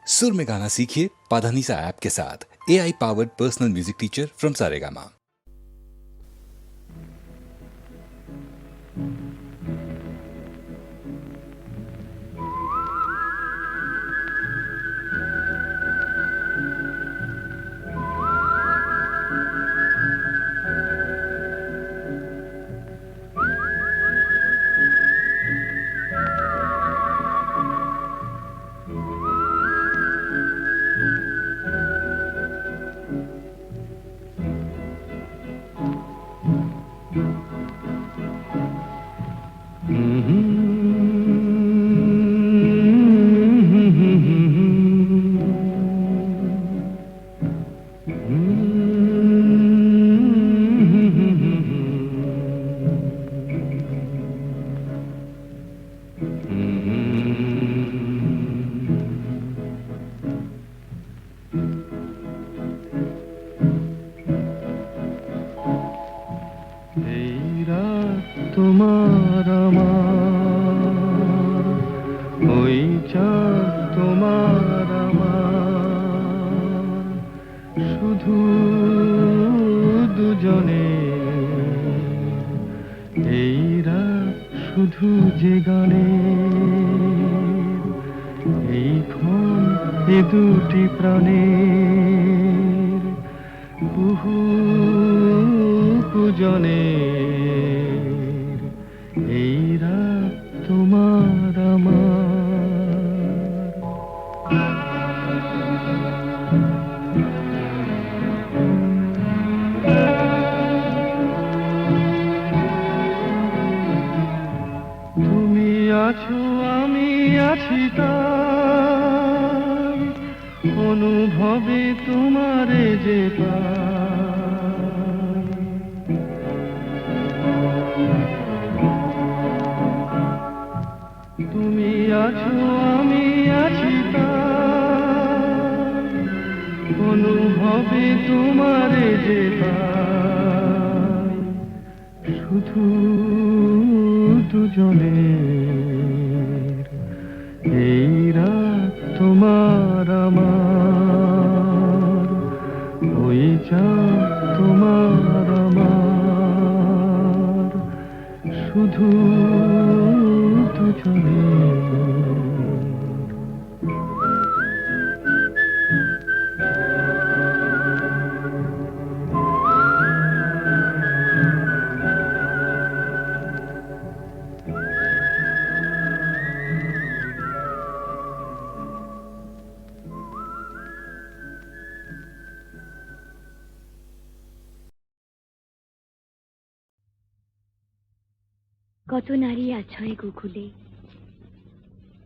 सुर में गाना सीखिए पाधानीसा ऐप के साथ। AI powered personal music teacher from Saregama. তোমার আমার ওই চাঁদ তোমার আমার শুধু দুজনে এই রাত শুধু যে গানে এই ক্ষণ এ দুটি প্রাণের কুহু কুজনে এই রাত তোমার আমার তুমি আছো আমি আছি তাই অনুভবে তোমারে যে তুমি আছো আমি আছি তাই অনুভবে তোমারে যে পাই শুধু দুজনের এই রাত তোমার আমার ওই চাঁদ তোমার আমার শুধু কত নারী আছয় গোকুলে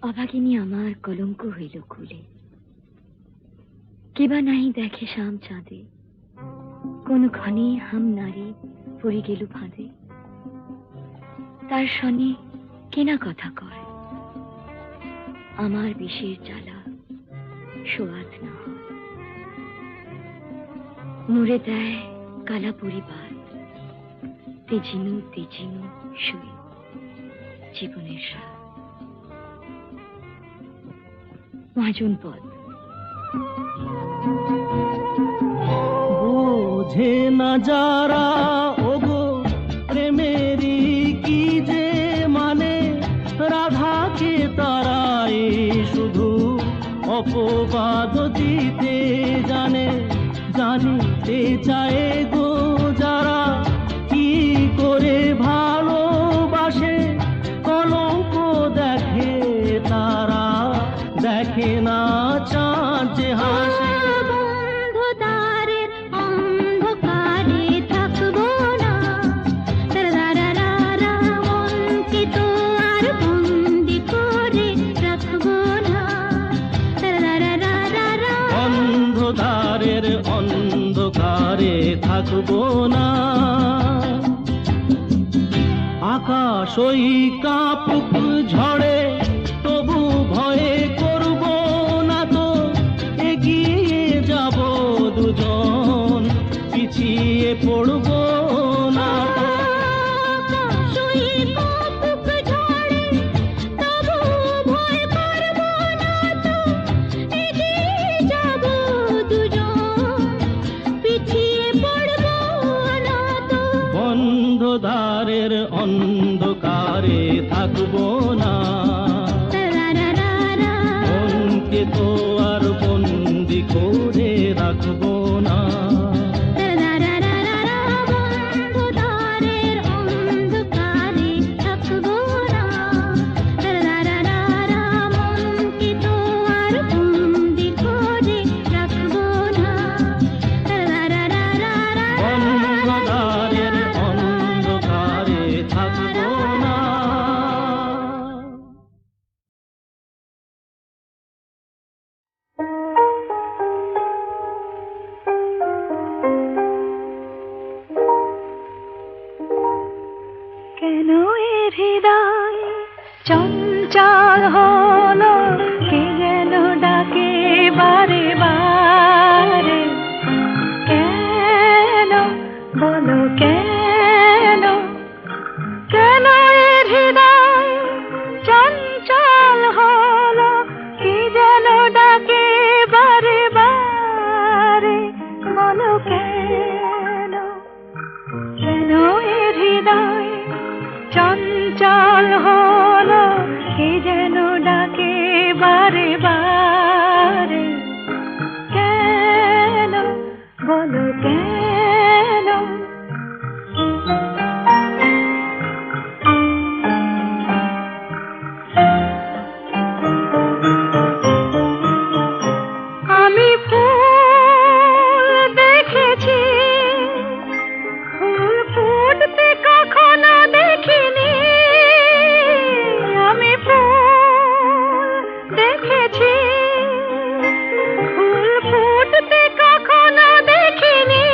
অভাগিনী আমার কলঙ্ক হইল কুলে কেবা নাহি দেখে শাম চাঁদে কোন ক্ষণে হাম নারী পড়ে গেল ফাঁদে তার সনে কেনা কথা কয় আমার বিষের জ্বালা সোয়াদ না হয় মুড়ে দেয় কালা পরিবার তেজিনু তেজিনু শুয়ে জীবনের সার মহাজন পদ বোঝে না যারা ওগো প্রেমেরই কি যে মানে রাধাকে তারাই শুধু অপবাদ দিতে জানে জানিতে চায় গো যারা কি করে ভালোবাসে কলঙ্ক দেখে তারা দেখে না চাঁদ যে হাসে অন্ধকারের অন্ধকারে থাকবো না আকাশ ওই কাপুক ঝড়ে তবু ভয়ে করব না তো এগিয়ে যাব দুজন পিছিয়ে পড়ব না এগিয়ে ধারে থাকবো না, মনকে তো আর বন্দি করে রাখবো না। অন্ধকারের অন্ধকারে থাকবো না। কেন এ হৃদয় চঞ্চল হলো, কে যেন ডাকে বারে বারে। কেন বলো কেন, কেন এ হৃদয় চঞ্চল হলো, কে যেন ডাকে বারে বারে। বলো কেন, কেন এ হৃদয় চঞ্চল হলো, কে যেন ডাকে বারে বারে। কেন বলো কেন, আমি ফুল দেখেছি, ফুল ফুটতে কখনো দেখিনি। আমি ফুল দেখেছি, ফুল ফুটতে কখনো দেখিনি।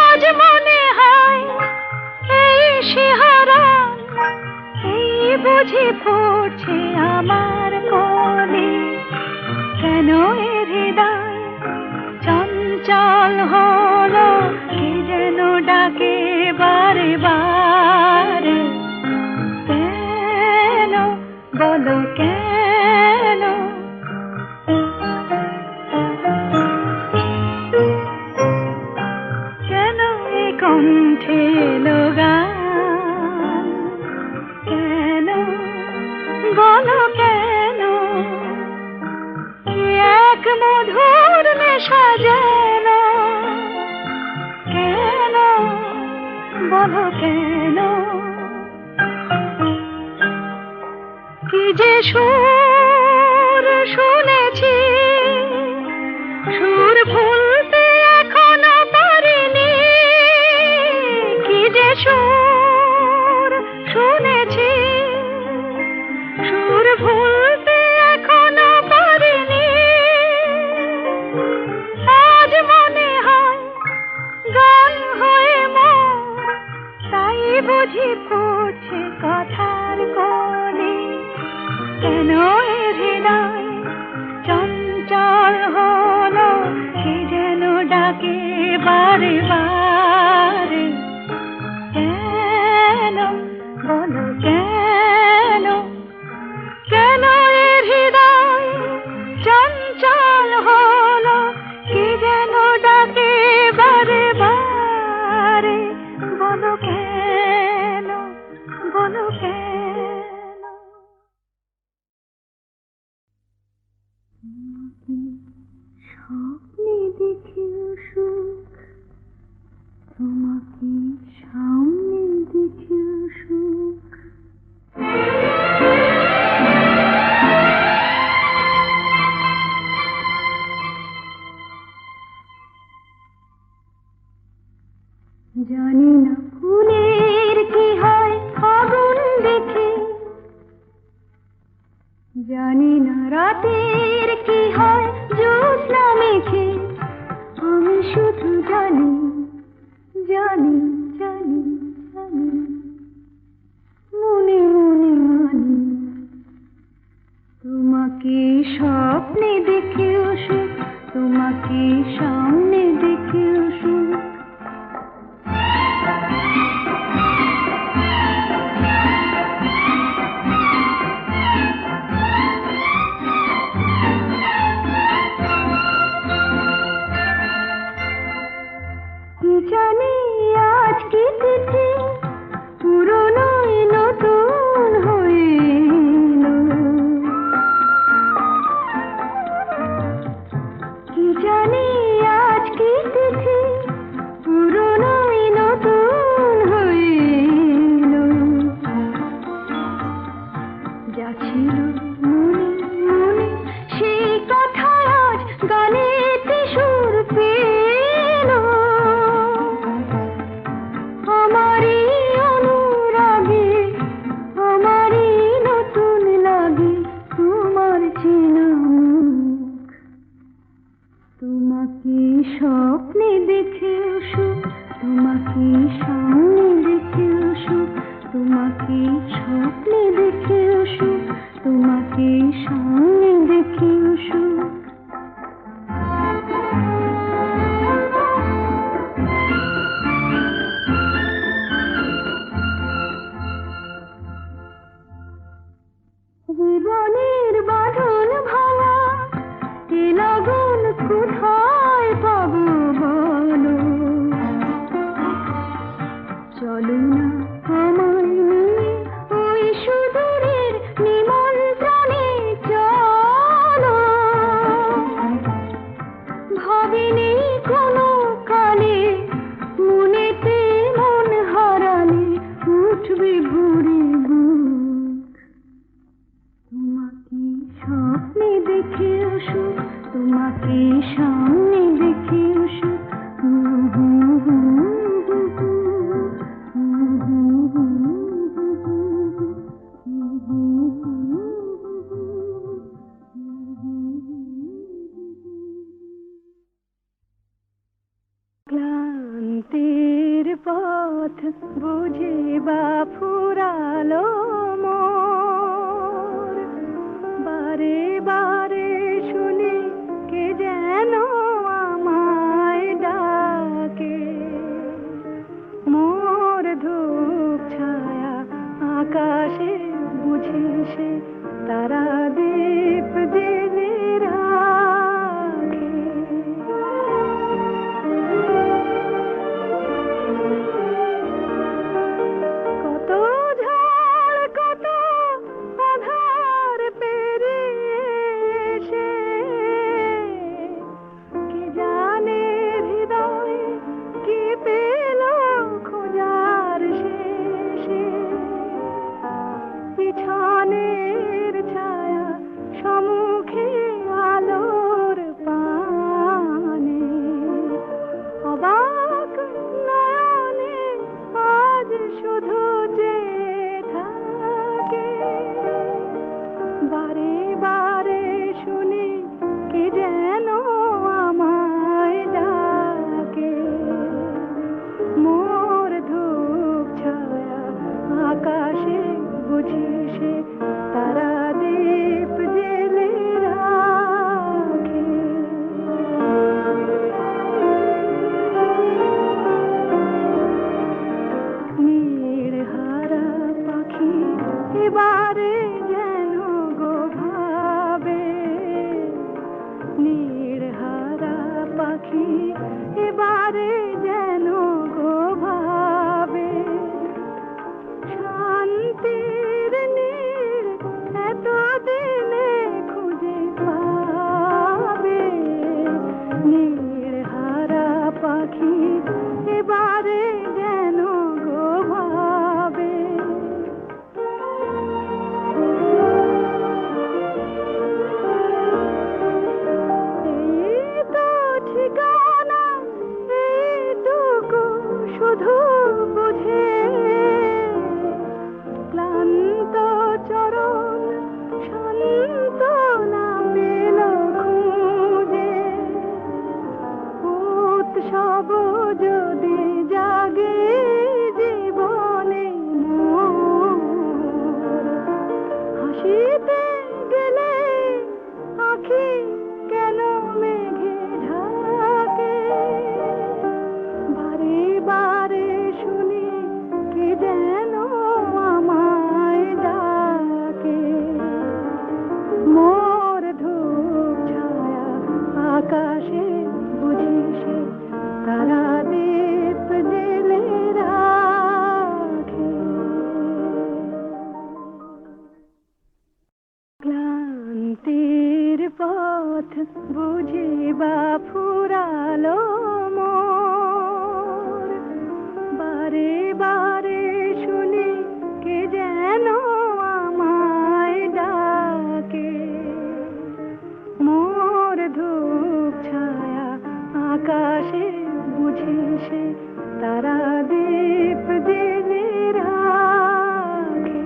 আজ মনে হয় এই শিহরণ, এই বুঝি ফুটছে আমার মনে। কেন এ হৃদয় চঞ্চল হলো, কে যেন ডাকে বারে বারে। কেন বলো কেন, কেন এ কণ্ঠে এলো গান। কেন বলো কেন, এক মধুর নেশা যেন। কেন বলো কেন, কি যে সুর শুনেছি, সুর ভুলতে এখনো পারিনি। কি যে সুর শুনেছি, সুর ভুলতে এখনো পারিনি। আজ মনে হয় গান হয়ে মন, তাই বুঝি পড়ছে কথার কলি। কেন এ হৃদয় চঞ্চল হলো, কে যেন ডাকে বারে বারে। কেন বলো কেন, কেন এ হৃদয় চঞ্চল হলো, কে যেন ডাকে বারে বারে। বলো কেন, বলো কেন। স্বপ্নে দেখিও সুখ, তোমাকে সামনে দেখিও সুখ। জানি না ফুলের কি হয় আগুন দেখে, জানি না রাতের কি হয় জ্যোৎস্না মেখে। আমি শুধু জানি জানি জানি জানি, মনে মনে মানি। তোমাকে স্বপ্নে দেখেও সুখ, তোমাকে সামনে দেখেও সুখ। জানি আজ কি তিথি, পুরো না মুখ, তোমাকে স্বপ্নে দেখে সুখ, তোমাকে সামনে দেখে সুখ, তোমাকে স্বপ্নে দেখে সুখ, তোমাকে সামনে দেখে সুখ। জীবনের বাঁধন ভাঙা এ লগন কোথায় পাবো বলো, চলো না আমায় নিয়ে ওই সুদূরের নিমন্ত্রণে চলো। ভাবিনি কোনো কালে মনেতে মন হারালে উঠবে ভরে বুক, তোমাকে স্বপ্নে দেখে সুখ, তোমাকে সামনে দেখে সুখ। ক্লান্তির পথ বুঝে বা ফুরালো মোর, বারে বারে শুনি কে যেন আমায় ডাকে। মোর ধূপ ছায়া আকাশে বুঝে সে তারা দীপ জেলে রাখে। কত ঝড় কত আধার পেরিয়ে এসে কে জানে হৃদয় কি পেল খোঁজার শেষে। পিছনের ছায়া সম্মুখে আলোর পানে, অবাক নয়নে আজ শুধু যে থাকে। বারে বারে শুনি কে যেন আমায় ডাকে। মোর ধূপ ছায়া আকাশে বুঝি সে তারা দীপ জেলে রাখে। নীড়হারা পাখি এবারে যেন গো ভাবে, নীড়হারা পাখি এবারে যেন গো ভাবে। শান্তির নীড় এতদিনে খুঁজে পাবে, নীড়হারা পাখি এবারে যেন গো ভাবে। এই তো ঠিকানা, এইটুকু শুধু বুঝে ক্লান্ত চরণ শান্ত না পেল খুঁজে। উৎসব যদি জাগে জীবনে মোর, হাসিতে গেলে আখি কেন মেঘে ঢাকে। বারে বারে শুনি কে যেন আমায় ডাকে। মোর ধূপ ছায়া আকাশে বুঝি সে তারা দীপ জেলে রাখে। ক্লান্তির পথ বুঝে বা ফুরালো মোর, বারে বারে শুনি কে যেন আমায় ডাকে। মোর ধূপ ছায়া আকাশে বুঝে সে তারা দীপ জেলে রাখে।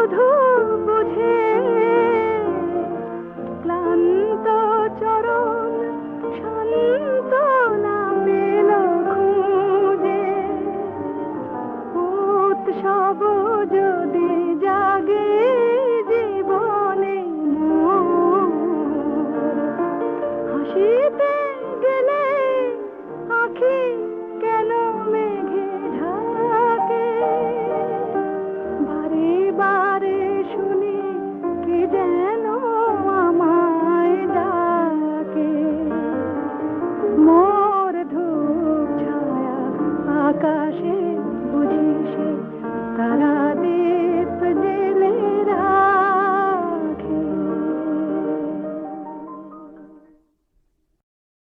শুধু বুঝে ক্লান্ত চরণ শান্ত না পেল খুঁজে উৎসব যদি জাগে জীবনে মোর, হাসিতে গেলে আঁখি কেন মেঘে ঢাকে বারে বারে শুনি কে যেন আমায় ডাকে মোর ধূপ ছায়া আকাশে বুঝি সে তারা